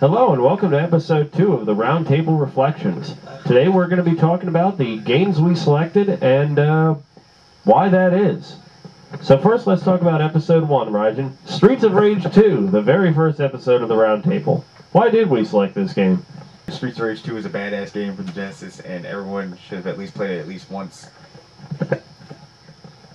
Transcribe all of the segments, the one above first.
Hello and welcome to episode 2 of the Roundtable Reflections. Today we're going to be talking about the games we selected and why that is. So first let's talk about episode 1, Rajan. Streets of Rage 2, the very first episode of the Roundtable. Why did we select this game? Streets of Rage 2 is a badass game for the Genesis, and everyone should have at least played it at least once.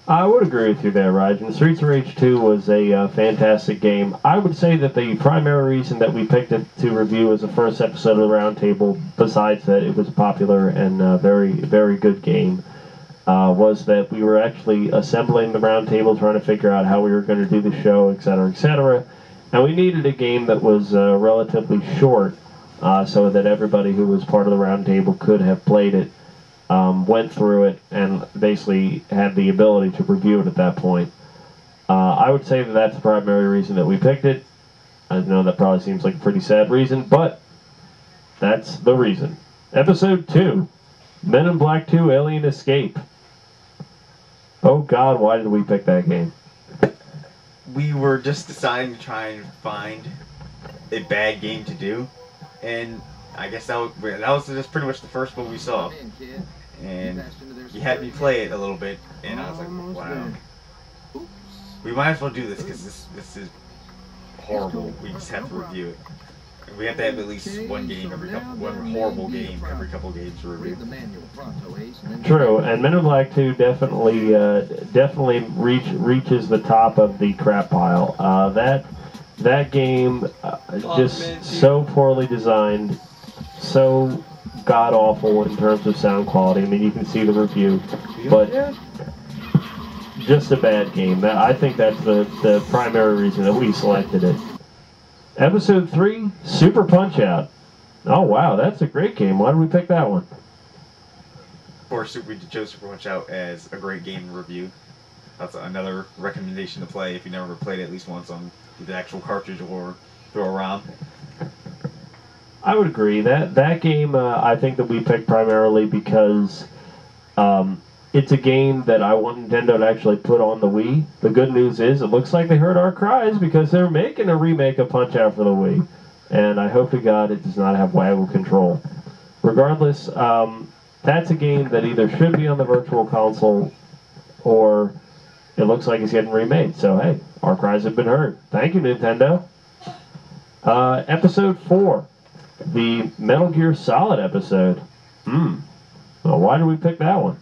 I would agree with you there, Rajan. Streets of Rage 2 was a fantastic game. I would say that the primary reason that we picked it to review as the first episode of the Roundtable, besides that it was a popular and very, very good game, was that we were actually assembling the Roundtable, trying to figure out how we were going to do the show, etc., etc., and we needed a game that was relatively short so that everybody who was part of the Roundtable could have played it. Went through it and basically had the ability to review it at that point. I would say that that's the primary reason that we picked it. I know that probably seems like a pretty sad reason, but that's the reason. Episode 2, Men in Black 2 Alien Escape. Oh God, why did we pick that game? We were just deciding to try and find a bad game to do, and I guess that was just pretty much the first one we saw. And you had me play it a little bit, and I was like, wow. We might as well do this, because this is horrible. We just have to review it. And we have to have at least one horrible game every couple games to review. True, and Men in Black 2 definitely reaches the top of the crap pile. That game just so poorly designed, so god-awful in terms of sound quality. I mean, you can see the review, but just a bad game. I think that's the primary reason that we selected it. Episode 3, Super Punch-Out. Oh, wow, that's a great game. Why did we pick that one? Of course, we chose Super Punch-Out as a great game to review. That's another recommendation to play if you never played it at least once on the actual cartridge or through a ROM. I would agree. That game, I think that we picked primarily because it's a game that I want Nintendo to actually put on the Wii. The good news is it looks like they heard our cries because they're making a remake of Punch-Out for the Wii. And I hope to God it does not have Waggle control. Regardless, that's a game that either should be on the Virtual Console or it looks like it's getting remade. So, hey, our cries have been heard. Thank you, Nintendo. Episode 4. The Metal Gear Solid episode. Well, why did we pick that one?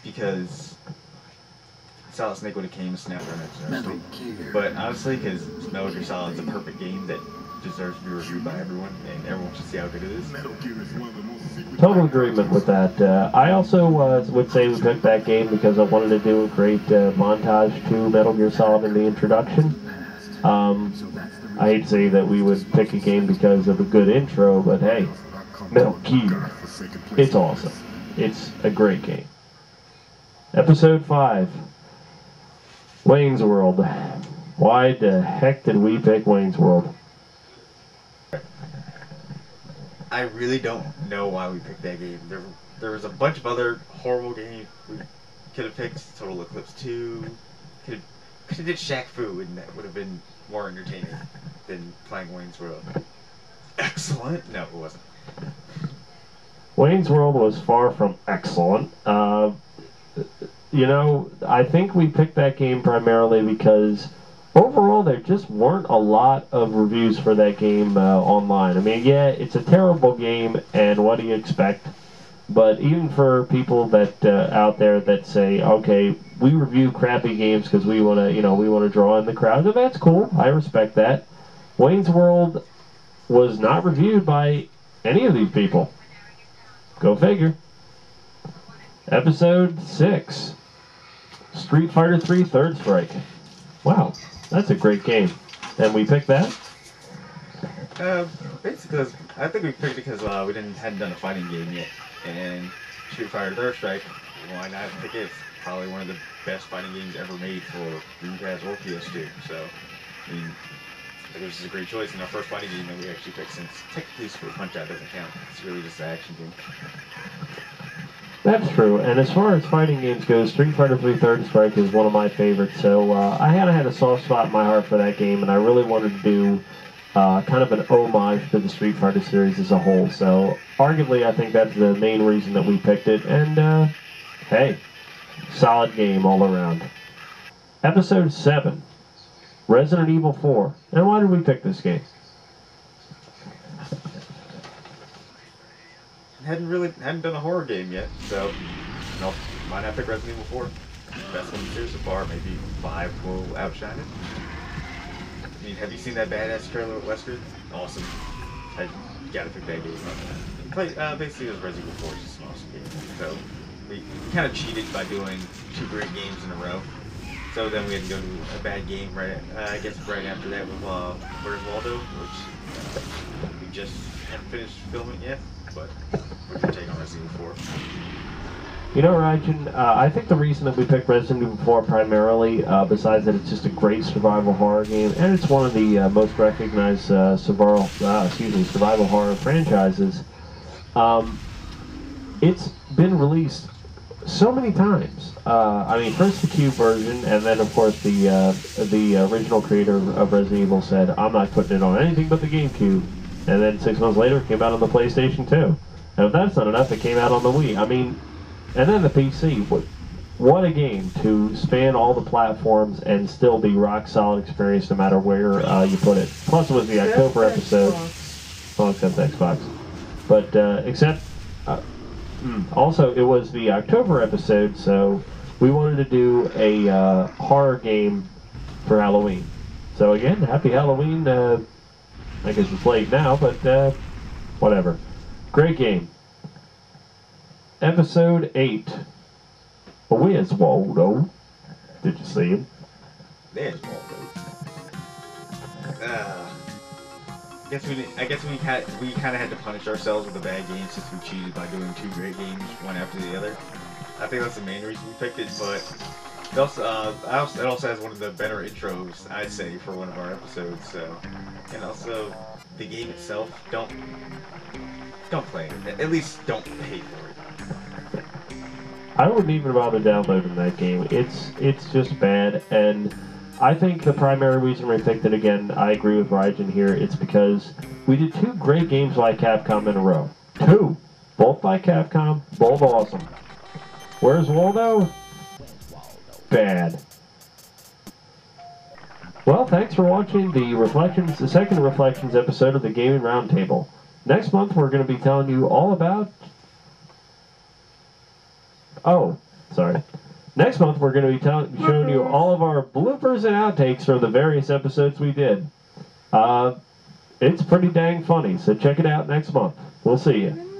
Because Solid Snake would have came and snapped our necks. But honestly, because Metal Gear Solid is a perfect game that deserves to be reviewed by everyone, and everyone should see how good it is. Total agreement with that. I also would say we picked that game because I wanted to do a great montage to Metal Gear Solid in the introduction. I hate to say that we would pick a game because of a good intro, but hey, Metal Gear, it's awesome. It's a great game. Episode 5, Wayne's World. Why the heck did we pick Wayne's World? I really don't know why we picked that game. There was a bunch of other horrible games we could have picked. Total Eclipse 2. Could have did Shaq Fu, and that would have been more entertaining than playing Wayne's World. Excellent. No, it wasn't. Wayne's World was far from excellent. You know, I think we picked that game primarily because overall there just weren't a lot of reviews for that game online. I mean, yeah, it's a terrible game, and what do you expect? But even for people that out there that say, okay, we review crappy games because we want to draw in the crowd, and that's cool. I respect that. Wayne's World was not reviewed by any of these people. Go figure. Episode 6, Street Fighter 3 Third Strike. Wow, that's a great game. And we picked that? Basically, I think we picked it because we hadn't done a fighting game yet. And Street Fighter Third Strike, why not pick it? It's probably one of the best fighting games ever made for Dreamcast or PS2. So, I mean, it was just a great choice. And our first fighting game that we actually picked, since technically Super Punch-Out doesn't count. It's really just an action game. That's true, and as far as fighting games go, Street Fighter 3 Third Strike is one of my favorites, so I had a soft spot in my heart for that game, and I really wanted to do kind of an homage to the Street Fighter series as a whole. So arguably, I think that's the main reason that we picked it. And hey, solid game all around. Episode 7, Resident Evil 4. And why did we pick this game? Hadn't done a horror game yet, so why not pick Resident Evil 4? Best one here so far. Maybe 5 will outshine it. I mean, have you seen that badass trailer with Wesker? Awesome. I gotta pick that game up. Basically, it was Resident Evil 4 is just an awesome game. So we kind of cheated by doing 2 great games in a row. So then we had to go to a bad game right after that with Where's Waldo, which we just haven't finished filming yet. But we're gonna take on Resident Evil 4. You know, Rajan, I think the reason that we picked Resident Evil 4 primarily, besides that it's just a great survival horror game, and it's one of the most recognized survival horror franchises, it's been released so many times. I mean, first the Cube version, and then, of course, the original creator of Resident Evil said, I'm not putting it on anything but the GameCube. And then 6 months later, it came out on the PlayStation 2. And if that's not enough, it came out on the Wii. I mean, and then the PC. What a game to span all the platforms and still be rock solid experience no matter where you put it. Plus, it was the October episode. Well, except Xbox. But also, it was the October episode, so we wanted to do a horror game for Halloween. So again, happy Halloween. I guess it's late now, but whatever. Great game. Episode 8. Where's Waldo? Did you see him? There's Waldo. I guess we kind of had to punish ourselves with a bad game since we cheated by doing 2 great games one after the other. I think that's the main reason we picked it, but it also has one of the better intros, I'd say, for one of our episodes. So, and also the game itself, don't play it. At least don't pay for it. I wouldn't even bother downloading that game. It's just bad, and I think the primary reason we picked it, again, I agree with Rajan here, it's because we did 2 great games by Capcom in a row. 2! Both by Capcom, both awesome. Where's Waldo? Bad. Well, thanks for watching the second Reflections episode of the Gaming Roundtable. Next month, we're going to be telling you all about... Next month, we're going to be showing you all of our bloopers and outtakes from the various episodes we did. It's pretty dang funny, so check it out next month. We'll see you.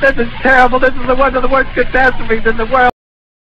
This is terrible. This is one of the worst catastrophes in the world.